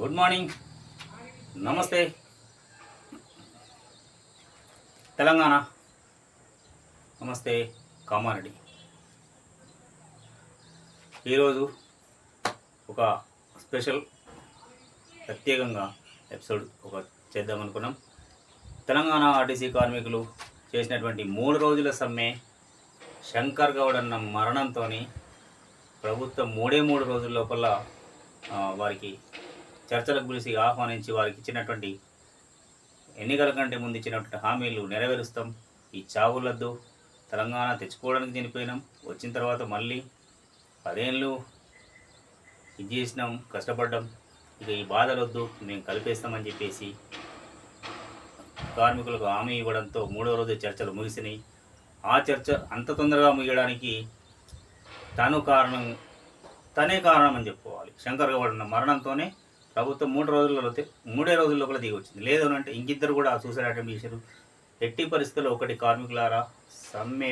Good morning, నమస్తే తెలంగాణ, నమస్తే కామారెడ్డి. ఈరోజు ఒక స్పెషల్ ప్రత్యేకంగా ఎపిసోడ్ చేద్దామనుకున్నాం. తెలంగాణ ఆర్టీసీ కార్మికులు చేసినటువంటి 3 రోజుల సమ్మె, శంకర్ గౌడ్ అన్న మరణంతో ప్రభుత్వం 3 రోజుల లోపల వారికి చర్చలకు పిలిచి ఆహ్వానించి వారికి ఇచ్చినటువంటి ఎన్నికల కంటే ముందు ఇచ్చినటువంటి హామీలు నెరవేరుస్తాం, ఈ చావులద్దు, తెలంగాణ తెచ్చుకోవడానికి చనిపోయినాం, వచ్చిన తర్వాత మళ్ళీ 10 ఏళ్ళు ఇది చేసినాం, కష్టపడ్డాం, ఇక ఈ బాధలొద్దు, మేము కలిపేస్తామని చెప్పేసి కార్మికులకు హామీ ఇవ్వడంతో 3వ రోజు చర్చలు ముగిసినాయి. ఆ చర్చ అంత తొందరగా ముగియడానికి తనే కారణం అని చెప్పుకోవాలి. శంకర్ గౌడ్ అన్న మరణంతోనే ప్రభుత్వం 3 రోజుల లోపల దిగి వచ్చింది. లేదు అంటే ఇంకిద్దరు కూడా సూసైడ్ అటెంప్ట్ చేశారు. ఎట్టి పరిస్థితుల్లో ఒకటి, కార్మికులారా, సమ్మె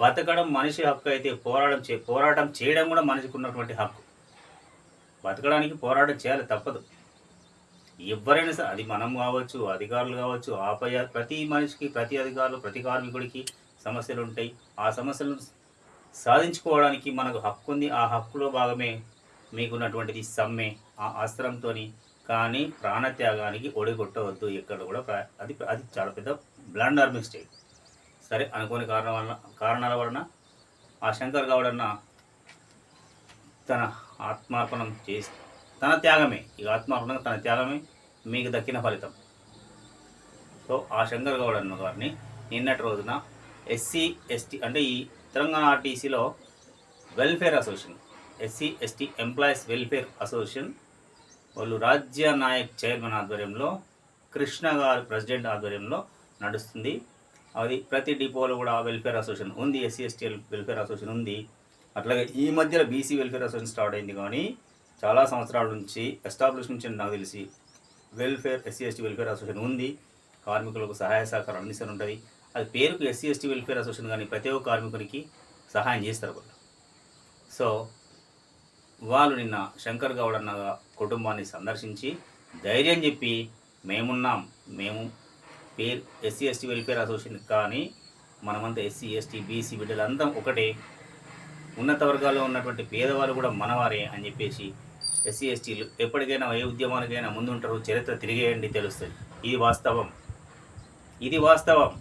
బతకడం మనిషి హక్కు అయితే పోరాటం చేయడం కూడా మనిషికి ఉన్నటువంటి హక్కు. బతకడానికి పోరాటం చేయాలి, తప్పదు. ఎవరైనా సరే, అది మనం కావచ్చు, అధికారులు కావచ్చు, ప్రతి మనిషికి, ప్రతి అధికారులు, ప్రతి కార్మికుడికి సమస్యలు ఉంటాయి. ఆ సమస్యలను సాధించుకోవడానికి మనకు హక్కు ఉంది. ఆ హక్కులో భాగమే మీకున్నటువంటిది సమ్మె. ఆ అస్త్రంతో కానీ ప్రాణత్యాగానికి ఒడిగొట్టవద్దు ఎక్కడ కూడా. అది చాలా పెద్ద బ్లండర్ మిస్టేక్. సరే, అనుకోని కారణాల వలన ఆ శంకర్ గౌడ్ అన్న తన ఆత్మార్పణం చేసి తన త్యాగమే, తన త్యాగమే మీకు దక్కిన ఫలితం. సో ఆ శంకర్ గౌడ్ అన్న గారిని నిన్నటి రోజున ఎస్సీ ఎస్టీ అంటే ఈ తెలంగాణ ఆర్టీసీలో welfare association, SC ST employees welfare association వాళ్ళు రాజ్య నాయక్ చైర్మన్ ఆధ్వర్యంలో, కృష్ణ గారు ప్రెసిడెంట్ ఆధ్వర్యంలో నడుస్తుంది. అది ప్రతి డిపోలో కూడా వెల్ఫేర్ అసోసియేషన్ ఉంది, ఎస్సీ ఎస్టీ వెల్ఫేర్ అసోసియేషన్ ఉంది. అట్లాగే ఈ మధ్యలో బీసీ వెల్ఫేర్ అసోసియేషన్ స్టార్ట్ అయింది. కానీ చాలా సంవత్సరాల నుంచి ఎస్టాబ్లిష్ నుంచి నాకు తెలిసి ఎస్సీ ఎస్టీ వెల్ఫేర్ అసోసియేషన్ ఉంది. కార్మికులకు సహాయ సహకారం అందిస్తూ ఉంటుంది. అది పేరుకు ఎస్సీ ఎస్టీ వెల్ఫేర్ అసోసియేషన్, కానీ ప్రతి ఒక్క కార్మికునికి సహాయం చేస్తారు వాళ్ళు. సో వాళ్ళు నిన్న శంకర్ గౌడ్ అన్న కుటుంబాన్ని సందర్శించి ధైర్యం చెప్పి, మేము పేరు ఎస్సీ ఎస్టీ వెల్ఫేర్ అసోసియేషన్, కానీ మనమంతా ఎస్సీ ఎస్టీ బీసీ బిడ్డలంతా ఒకటే, ఉన్నత వర్గాల్లో ఉన్నటువంటి పేదవాళ్ళు కూడా మనవారే అని చెప్పేసి, ఎస్సీ ఎస్టీలు ఎప్పటికైనా ఏ ఉద్యమానికైనా ముందుంటారు, చరిత్ర తిరిగేయండి, తెలుస్తుంది. ఇది వాస్తవం.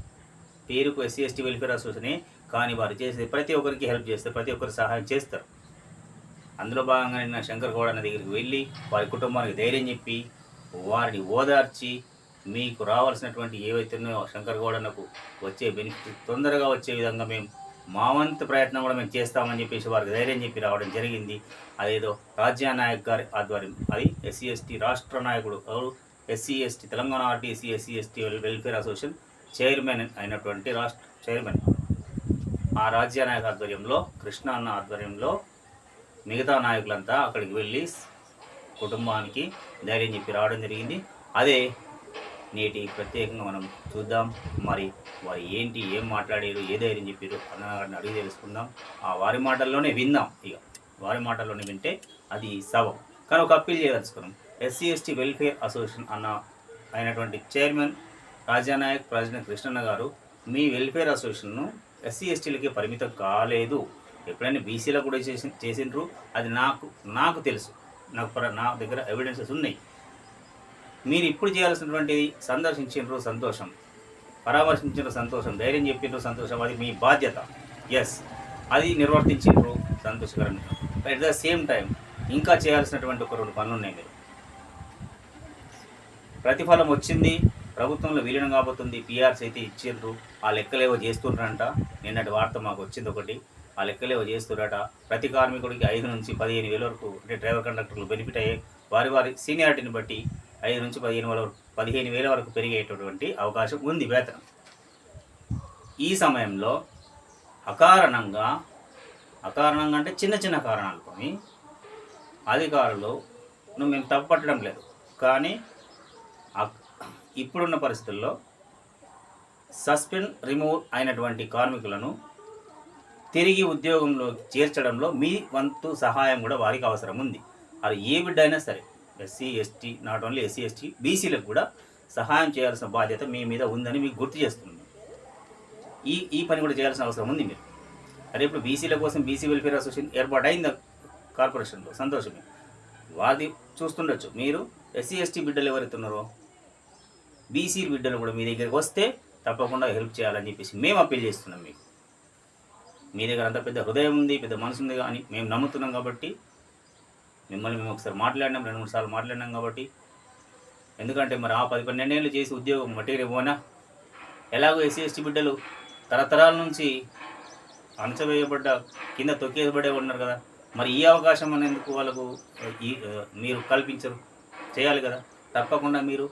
పేరుకు ఎస్సీ ఎస్టీ వెల్ఫేర్ అసోసియేషనే, కానీ వారు చేసే ప్రతి ఒక్కరికి హెల్ప్ చేస్తారు, ప్రతి ఒక్కరికి సహాయం చేస్తారు. అందులో భాగంగా నిన్న శంకర్ గౌడ్ అన్న దగ్గరికి వెళ్ళి వారి కుటుంబానికి ధైర్యం చెప్పి, వారిని ఓదార్చి, మీకు రావాల్సినటువంటి ఏవైతున్నాయో శంకర్ గౌడ్ అన్నకు వచ్చే బెనిఫిట్ తొందరగా వచ్చే విధంగా మా వంతు ప్రయత్నం కూడా మేము చేస్తామని చెప్పేసి వారికి ధైర్యం చెప్పి రావడం జరిగింది. అదేదో రాజ్య నాయక్ గారి ఆధ్వర్యం, అది ఎస్సీ ఎస్టీ రాష్ట్ర నాయకుడు, SC ST Telangana RTC SC ST welfare association chairman అయినటువంటి రాష్ట్ర చైర్మన్ ఆ రాజ్య నాయక్ ఆధ్వర్యంలో, కృష్ణ అన్న ఆధ్వర్యంలో మిగతా నాయకులంతా అక్కడికి వెళ్ళి కుటుంబానికి ధైర్యం చెప్పి రావడం జరిగింది. అదే నేటి ప్రత్యేకంగా మనం చూద్దాం. మరి వారు ఏం మాట్లాడారు, ఏ ధైర్యం చెప్పారు అన్నగారిని అడిగి తెలుసుకుందాం. ఆ వారి మాటల్లోనే విందాం. వారి మాటల్లోనే వింటే అది సబబు. కానీ ఒక అప్పీల్ చేయదలుచుకున్నాం. ఎస్సీ ఎస్టీ వెల్ఫేర్ అసోసియేషన్ అయినటువంటి చైర్మన్ రాజానాయక్ ప్రెసిడెంట్ కృష్ణన్న గారు, మీ వెల్ఫేర్ అసోసియేషన్ను ఎస్సీ ఎస్టీలకి పరిమితం కాలేదు. ఎప్పుడైనా బీసీలో కూడా చేసిండ్రు. అది నాకు తెలుసు, నా దగ్గర ఎవిడెన్సెస్ ఉన్నాయి. మీరు ఇప్పుడు చేయాల్సినటువంటిది సందర్శించిండ్రు, సంతోషం, పరామర్శించిండ్రు, సంతోషం, ధైర్యం చెప్పిండ్రు, సంతోషం, అది మీ బాధ్యత. ఎస్, అది నిర్వర్తించిండ్రు, సంతోషకరంగా. అట్ ద సేమ్ టైం ఇంకా చేయాల్సినటువంటి ఒక 2 పనులు ఉన్నాయి. మీరు ప్రతిఫలం వచ్చింది, ప్రభుత్వంలో విలీనం కాబోతుంది, పిఆర్స్ అయితే ఇచ్చిండ్రు, ఆ లెక్కలేవో చేస్తుండ్రంట. నిన్నటి వార్త మాకు వచ్చింది ఒకటి, ఆ లెక్కలేవో చేస్తున్నట. ప్రతి కార్మికుడికి 5 నుంచి 15 వేల వరకు, అంటే డ్రైవర్ కండక్టర్లు బెనిఫిట్ అయ్యే వారి సీనియారిటీని బట్టి 5 నుంచి 15 వేల వరకు పెరిగేటటువంటి అవకాశం ఉంది వేతనం. ఈ సమయంలో అకారణంగా అంటే చిన్న కారణాలతోని అధికారులు మేము తప్పట్టడం లేదు, కానీ ఇప్పుడున్న పరిస్థితుల్లో సస్పెండ్ రిమూవ్ అయినటువంటి కార్మికులను తిరిగి ఉద్యోగంలో చేర్చడంలో మీ వంతు సహాయం కూడా వారికి అవసరం ఉంది. అది ఏ బిడ్డ అయినా సరే, SC ST, not only SC ST, బీసీలకు కూడా సహాయం చేయాల్సిన బాధ్యత మీ మీద ఉందని మీకు గుర్తు చేస్తున్నాను. ఈ పని కూడా చేయాల్సిన అవసరం ఉంది మీరు. అదే ఇప్పుడు బీసీల కోసం బీసీ వెల్ఫేర్ అసోసియేషన్ ఏర్పాటైంది కార్పొరేషన్లో, సంతోషమే. వాది చూస్తుండొచ్చు. మీరు ఎస్సీ ఎస్టీ బిడ్డలు ఎవరైతే ఉన్నారో, బీసీ బిడ్డలు కూడా మీ దగ్గరికి వస్తే తప్పకుండా హెల్ప్ చేయాలని చెప్పేసి మేము అప్పీల్ చేస్తున్నాం మీకు. మీ దగ్గర అంత పెద్ద హృదయం ఉంది, పెద్ద మనసు ఉంది అని మేము నమ్ముతున్నాం కాబట్టి మిమ్మల్ని మేము ఒకసారి మాట్లాడినాం, 2-3 సార్లు మాట్లాడినాం కాబట్టి. ఎందుకంటే మరి ఆ 10-12 ఏళ్ళు చేసి ఉద్యోగం మటీరియల్ పోనా, ఎలాగో ఎస్సీ ఎస్టీ బిడ్డలు తరతరాల నుంచి అణచవేయబడ్డ, కింద తొక్కేయబడే ఉన్నారు కదా, మరి ఈ అవకాశం అనేందుకు వాళ్ళకు మీరు కల్పించరు, చేయాలి కదా. తప్పకుండా మీరు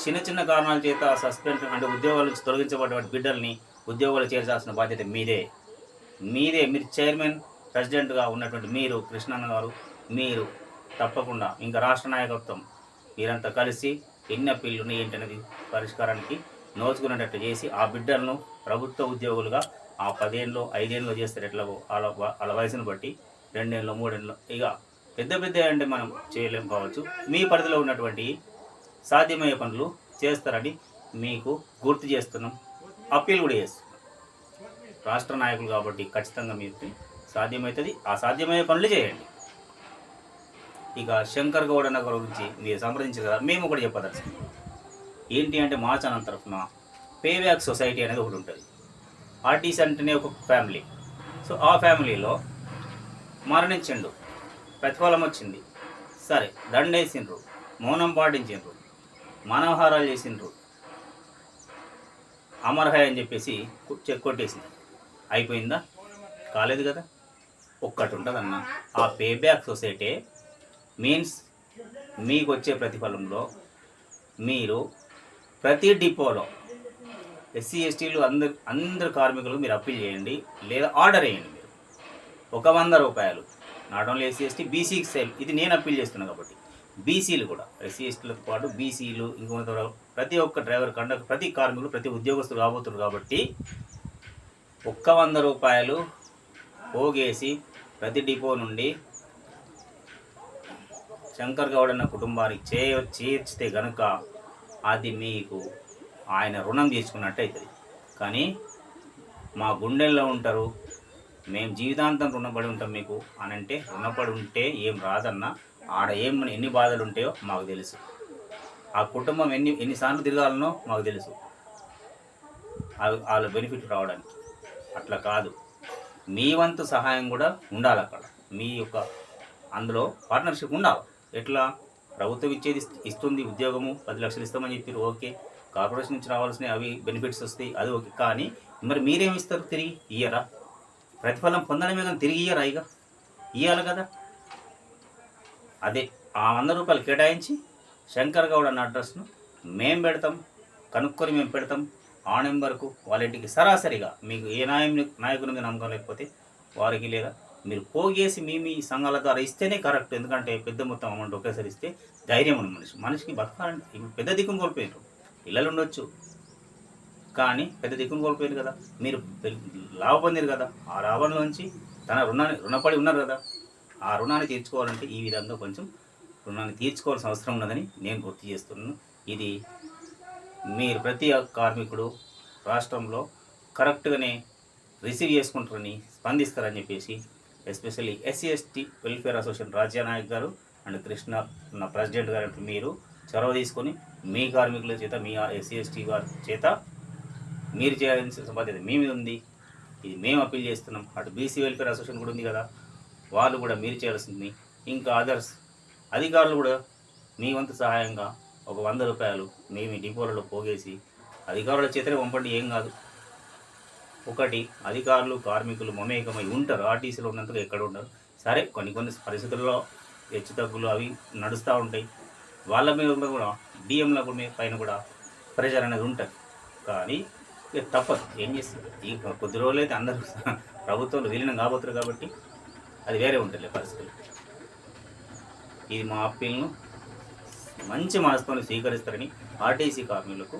చిన్న చిన్న కారణాల చేత సస్పెండ్ అంటే ఉద్యోగాల నుంచి తొలగించబడ్డ బిడ్డల్ని ఉద్యోగాలు చేర్చాల్సిన బాధ్యత మీదే. మీరు చైర్మన్, ప్రెసిడెంట్గా ఉన్నటువంటి మీరు, కృష్ణన్న గారు, మీరు తప్పకుండా ఇంకా రాష్ట్ర నాయకత్వం మీరంతా కలిసి ఎన్ని అప్పీళ్ళు ఉన్నాయి ఏంటనేది పరిష్కారానికి నోచుకునేటట్టు చేసి ఆ బిడ్డలను ప్రభుత్వ ఉద్యోగులుగా ఆ 10 ఏళ్ళు 5 ఏళ్ళు చేస్తారు. ఎట్లాగో వాళ్ళ వయసును బట్టి 2 ఏళ్ళు 3 ఏళ్ళు, ఇక పెద్ద అంటే మనం చేయలేం కావచ్చు. మీ పరిధిలో ఉన్నటువంటి సాధ్యమయ్యే పనులు చేస్తారని మీకు గుర్తు చేస్తున్నాం, అప్పీల్ కూడా చేస్తున్నాం. రాష్ట్ర నాయకులు కాబట్టి ఖచ్చితంగా మీకు సాధ్యమవుతుంది. ఆ సాధ్యమయ్యే పనులు చేయండి. ఇక శంకర్ గౌడ్ అన్న గురించి మీరు సంప్రదించారు కదా, మేము కూడా చెప్పదలుచుకున్నాం. ఏంటి అంటే మా ఛానల్ తరఫున పే బ్యాక్ సొసైటీ అనేది ఒకటి ఉంటుంది. ఆర్టీసీ అంటేనే ఒక ఫ్యామిలీ. సో ఆ ఫ్యామిలీలో మరణించిండు, ప్రతిఫలం వచ్చింది, సరే దండేసిండ్రు, మౌనం పాటించిండ్రు, మానవహారాలు చేసిండ్రు, అమర్హాయ్ అని చెప్పేసి చెక్ కొట్టేసింది, అయిపోయిందా? కాలేదు కదా. ఒక్కటి ఉంటుందన్న, ఆ పే బ్యాక్ సొసైటీ మీన్స్ మీకు వచ్చే ప్రతిఫలంలో మీరు ప్రతి డిపోలో ఎస్సీ ఎస్టీలు అందరు కార్మికులు మీరు అప్పీల్ చేయండి, లేదా ఆర్డర్ వేయండి. మీరు ఒక 100 రూపాయలు, నాట్ ఓన్లీ ఎస్సీ ఎస్టీ, బీసీకి సేల్. ఇది నేను అప్పీల్ చేస్తున్నాను కాబట్టి బీసీలు కూడా, ఎస్సీ ఎస్టీలతో పాటు బీసీలు, ఇంకొంత ప్రతి ఒక్క డ్రైవర్, కండక్టర్, ప్రతి కార్మికులు, ప్రతి ఉద్యోగస్తులు రాబోతున్నారు కాబట్టి ఒక్క 100 రూపాయలు పోగేసి ప్రతి డిపో నుండి శంకర్ గౌడ్ అన్న కుటుంబానికి చేర్చితే కనుక అది మీకు ఆయన రుణం తీర్చుకున్నట్టు అవుతుంది. కానీ మా గుండెల్లో ఉంటారు, మేము జీవితాంతం రుణపడి ఉంటాం మీకు అని అంటే, రుణపడి ఉంటే ఏం రాదన్నా, ఆడ ఎన్ని బాధలు ఉంటాయో మాకు తెలుసు. ఆ కుటుంబం ఎన్నిసార్లు తిరగాలనో మాకు తెలుసు, వాళ్ళ బెనిఫిట్ రావడానికి. అట్లా కాదు, మీ వంతు సహాయం కూడా ఉండాలి అక్కడ. మీ యొక్క అందులో పార్ట్నర్షిప్ ఉండాలి. ఎట్లా? ప్రభుత్వం ఇస్తుంది ఉద్యోగము, 10 లక్షలు ఇస్తామని చెప్పారు, ఓకే. కార్పొరేషన్ నుంచి రావాల్సినవి అవి బెనిఫిట్స్ వస్తాయి, అది ఓకే. కానీ మరి మీరేమి ఇస్తారు? తిరిగి ఇయ్యరా? ప్రతిఫలం పొందడమే కానీ తిరిగి ఇయ్యరా? ఇక ఇవ్వాలి కదా. అదే ఆ 100 రూపాయలు కేటాయించి శంకర్ గౌడ్ అన్న అడ్రస్ను మేము పెడతాం, కనుక్కొని మేము పెడతాం. ఆ నెంబర్కు వాళ్ళ ఇంటికి సరాసరిగా మీకు ఏ నాయకుని మీద నమ్మకం లేకపోతే వారికి, లేదా మీరు పోగేసి మీ సంఘాల ద్వారా ఇస్తేనే కరెక్ట్. ఎందుకంటే పెద్ద మొత్తం అమౌంట్ ఒకేసారి ఇస్తే ధైర్యం ఉంది మనిషికి బతకాలంటే. ఇప్పుడు పెద్ద దిక్కును కోల్పోయారు, పిల్లలు ఉండొచ్చు కానీ పెద్ద దిక్కును కోల్పోయారు కదా. మీరు లాభ పొందారు కదా, ఆ లాభంలోంచి తన రుణపడి ఉన్నారు కదా, ఆ రుణాన్ని తీర్చుకోవాలంటే ఈ విధంగా కొంచెం రుణాన్ని తీర్చుకోవాల్సిన అవసరం ఉన్నదని నేను గుర్తు చేస్తున్నాను. ఇది మీరు ప్రతి కార్మికుడు రాష్ట్రంలో కరెక్ట్గానే రిసీవ్ చేసుకుంటారని, స్పందిస్తారని చెప్పేసి especially SC ST welfare association Rajyanayak గారు అండ్ కృష్ణ నా ప్రెసిడెంట్ గారు మీరు చొరవ తీసుకొని మీ కార్మికుల చేత, మీ ఎస్సీ ఎస్టీ గారి చేత మీరు చేయాల్సిన బాధ్యత మీ మీద ఉంది. ఇది మేము అప్పీల్ చేస్తున్నాం. అటు బీసీ వెల్ఫేర్ అసోసియేషన్ కూడా ఉంది కదా, వాళ్ళు కూడా మీరు చేయాల్సింది. ఇంకా అదర్స్ అధికారులు కూడా మీ వంతు సహాయంగా ఒక 100 రూపాయలు మీ డిపోలలో పోగేసి అధికారుల చేతనే పంపండి, ఏం కాదు. ఒకటి, అధికారులు కార్మికులు మమేకమై ఉంటారు, ఆర్టీసీలో ఉన్నంతగా ఎక్కడ ఉండరు. సరే కొన్ని పరిస్థితుల్లో హెచ్చు తగ్గులు అవి నడుస్తూ ఉంటాయి. వాళ్ళ మీద కూడా డిఎంల పైన కూడా ప్రెషర్ అనేది ఉంటుంది. కానీ ఇక తప్పదు, ఏం చేస్తారు. ఈ కొద్ది రోజులైతే అందరూ ప్రభుత్వంలో విలీనం కాబోతున్నారు కాబట్టి అది వేరే ఉంటుంది పరిస్థితులు. ఇది మా అప్పీల్ను మంచి మనసుతో స్వీకరిస్తారని ఆర్టీసీ కార్మికులకు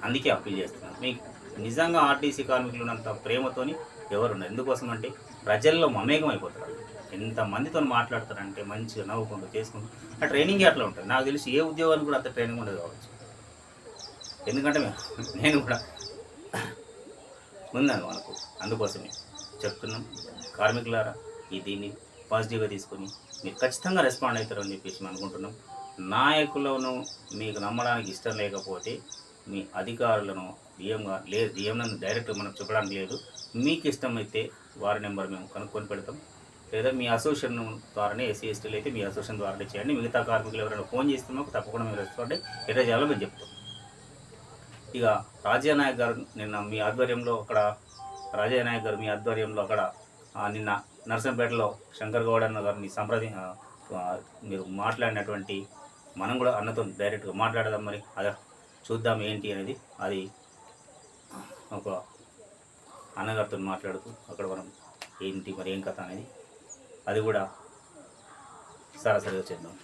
అందుకే అప్పీల్ చేస్తున్నాను. మీకు నిజంగా ఆర్టీసీ కార్మికులు ఉన్నంత ప్రేమతోని ఎవరు ఉండరు. ఎందుకోసం అంటే ప్రజల్లో మమేకం అయిపోతారు. ఎంతమందితో మాట్లాడతారంటే మంచిగా నవ్వుకుంటూ చేసుకుంటూ ఆ ట్రైనింగ్ అట్లా ఉంటుంది. నాకు తెలిసి ఏ ఉద్యోగానికి కూడా అంత ట్రైనింగ్ ఉండదు కావచ్చు. ఎందుకంటే నేను కూడా ఉందని మనకు. అందుకోసమే చెప్తున్నాం, కార్మికులారా దీన్ని పాజిటివ్గా తీసుకొని మీరు ఖచ్చితంగా రెస్పాండ్ అవుతారని చెప్పేసి మేము అనుకుంటున్నాం. నాయకులను మీకు నమ్మడానికి ఇష్టం లేకపోతే మీ అధికారులను డిఎం నన్ను డైరెక్ట్ మనం చెప్పడానికి లేదు. మీకు ఇష్టమైతే వారి నెంబర్ మేము కనుక్కొని పెడతాం, లేదా మీ అసోసియేషన్ ద్వారానే ఎస్సీ ఎస్టీలు అయితే మీ అసోసియేషన్ ద్వారానే చేయండి. మిగతా కార్మికులు ఎవరైనా ఫోన్ చేస్తున్నామో తప్పకుండా మీరు రెస్పాండ్ ఎట్లా చేయాలో మేము చెప్తాం. ఇక రాజయ్య నాయక్ గారు నిన్న మీ ఆధ్వర్యంలో అక్కడ నిన్న నర్సంపేటలో శంకర్ గౌడ్ అన్న గారిని మీరు మాట్లాడినటువంటి మనం కూడా అన్నతో డైరెక్ట్గా మాట్లాడదాం. మరి అదే చూద్దాం ఏంటి అనేది. అది ఒక అన్నగారితో మాట్లాడుతూ అక్కడ మనం ఏంటి మరి ఏం కథ అనేది అది కూడా సరాసరిగా చేద్దాం.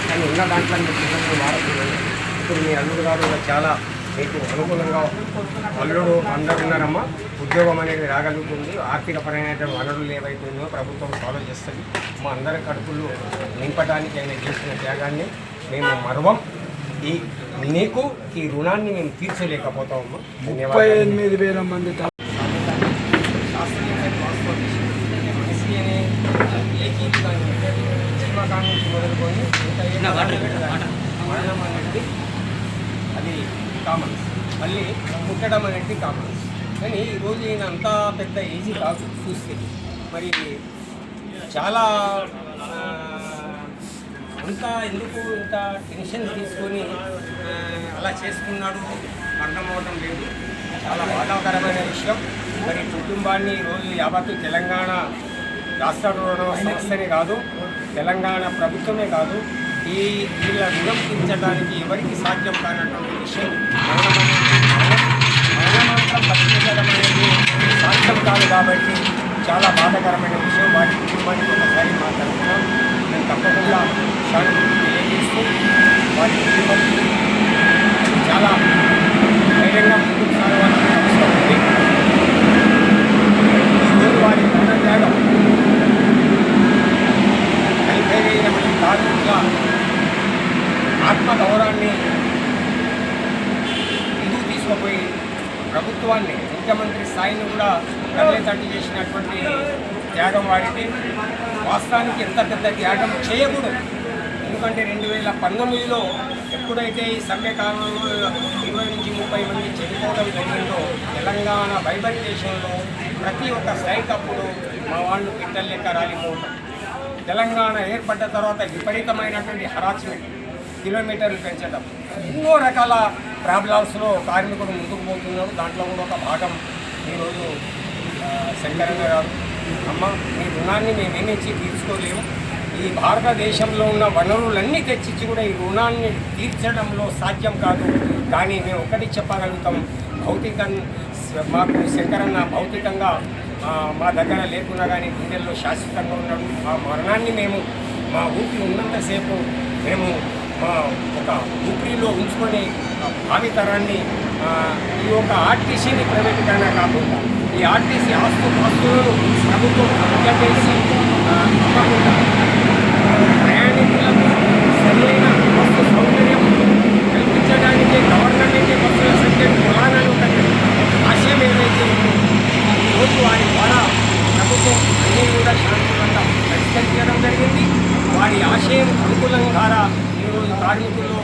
కానీ ఉన్న దాంట్లో మీరు వాడకూడదు. ఇప్పుడు మీ అల్లుడు గారు చాలా మీకు అనుకూలంగా అల్లుడు అందరు ఉన్నారమ్మా. ఉద్యోగం అనేది రాగలుగుతుంది. ఆర్థికపరమైన వనరులు ఏవైతే ఉన్నాయో ప్రభుత్వం ఫాలో చేస్తుంది. మా అందరి కడుపులు నింపడానికి ఆయన చేసిన త్యాగాన్ని మేము మరవం. నీకు ఈ రుణాన్ని మేము తీర్చలేకపోతామమ్మా. 38,000 మంది జీవకాలం నుంచి మొదలుకొని మరణం అనేది అది కామన్, మళ్ళీ పుట్టడం అనేది కామన్. కానీ ఈరోజు ఈయన అంత పెద్ద ఏజీ కాదు చూస్తే. మరి చాలా అంతా ఎందుకు ఇంత టెన్షన్ తీసుకొని అలా చేసుకున్నాడు అర్థమవడం లేదు. చాలా బాధాకరమైన విషయం. మరి కుటుంబాన్ని ఈరోజు యావత్తు తెలంగాణ రాష్ట్ర సంస్థనే కాదు, తెలంగాణ ప్రభుత్వమే కాదు, వీళ్ళ రుణం తీర్చడానికి ఎవరికి సాధ్యం కానటువంటి విషయం. మరణమాత్రం బతికించడం అనేది సాధ్యం కాదు కాబట్టి చాలా బాధాకరమైన విషయం. వారి కుటుంబానికి ఒకసారి మాట్లాడుతున్నాం. నేను తప్పకుండా సానుభూతి తెలియజేస్తూ వారి కుటుంబానికి చాలా ధైర్యంగా ముందుకు సాగవలసిన అవసరం ఉంది. ఈరోజు వారి ప్రాణత్యాగం 40,000 మంది కార్మికుల ఆత్మగౌరవాన్ని ముందుకు తీసుకుపోయి ప్రభుత్వాన్ని, ముఖ్యమంత్రి స్థాయిని కూడా కదిలేటట్టు చేసినటువంటి త్యాగం వాడితే వాస్తవానికి ఎంత పెద్ద త్యాగం చేయకూడదు. ఎందుకంటే 2019లో ఎప్పుడైతే ఈ సమ్మె కాలంలో 20 నుంచి 30 మంది చనిపోవడం జరిగిందో, తెలంగాణ బైబర్టేషన్లో ప్రతి ఒక్క స్ట్రైక్ అప్పుడు మా వాళ్ళు పిట్టల లెక్క రాలిపోవటం. తెలంగాణ ఏర్పడ్డ తర్వాత విపరీతమైనటువంటి హరాస్మెంట్, కిలోమీటర్లు పెంచడం, ఎన్నో రకాల ప్రాబ్లమ్స్లో కార్మికులు ముందుకు పోతున్నారు. దాంట్లో కూడా ఒక భాగం ఈరోజు శంకరన్న గారు, అమ్మ మీ రుణాన్ని మేమేమి తీర్చుకోలేము. ఈ భారతదేశంలో ఉన్న వనరులన్నీ తెచ్చిచ్చి కూడా ఈ రుణాన్ని తీర్చడంలో సాధ్యం కాదు. కానీ మేము ఒకటి చెప్పగలుగుతాం, మాకు శంకరన్న భౌతికంగా మా దగ్గర లేకున్నా కానీ గుండెల్లో శాశ్వతంగా ఉన్నాడు. ఆ మరణాన్ని మేము మా ఊపిరి ఉన్నంతసేపు మేము మా ఒక ఊపిరిలో ఉంచుకొని భావితరాన్ని ఈ యొక్క ఆర్టీసీని ప్రైవేటీకరణ కాకుండా ఈ ఆర్టీసీ ఆస్తులను ప్రభుత్వం హత్య చేసి అమ్మకుండా ప్రయాణికులకు సరైన వస్తు సౌకర్యం కల్పించడానికి గవర్నమెంట్ బస్సుల సంఖ్యను కొలాలని ఒక ఆశయం ఏదైతే ఈరోజు వారి ద్వారా ప్రభుత్వం అన్నీ కూడా శాంతివంతంగా పరిష్కరించడం జరిగింది. వారి ఆశయం అనుకూలం ద్వారా ఈరోజు కార్మికులు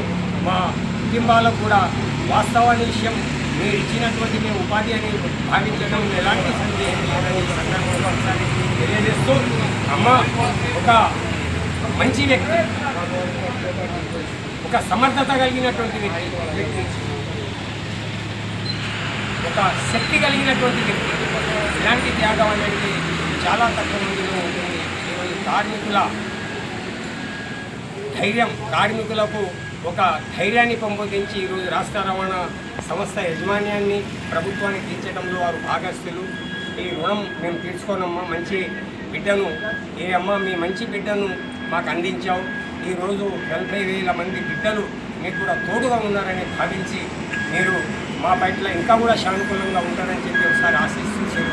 మా కుటుంబాలకు కూడా వాస్తవాన్ని విషయం మీరు ఇచ్చినటువంటి మీ ఉపాధి అని భావించడం ఎలాంటి సందేహం లేదని సందర్భంగా ఒకసారి తెలియజేస్తూ, అమ్మ ఒక మంచి వ్యక్తి, ఒక సమర్థత కలిగినటువంటి వ్యక్తి, ఒక శక్తి కలిగినటువంటి వ్యక్తి. ఇలాంటి త్యాగం అనేది చాలా తక్కువ మందిలో ఉంటుంది. ఈరోజు కార్మికుల ధైర్యం, కార్మికులకు ఒక ధైర్యాన్ని పెంపొందించి ఈరోజు రాష్ట్ర రవాణా సంస్థ యాజమాన్యాన్ని ప్రభుత్వానికి తీర్చడంలో వారు భాగస్థులు. ఈ రుణం మేము తీర్చుకోనమ్మా, మంచి బిడ్డను ఏ అమ్మ మీ మంచి బిడ్డను మాకు అందించావు. ఈరోజు 40,000 మంది బిడ్డలు మీకు కూడా తోడుగా ఉన్నారని భావించి మీరు మా పట్ల ఇంకా కూడా సానుకూలంగా ఉంటారని చెప్పి ఒకసారి ఆశిస్తూ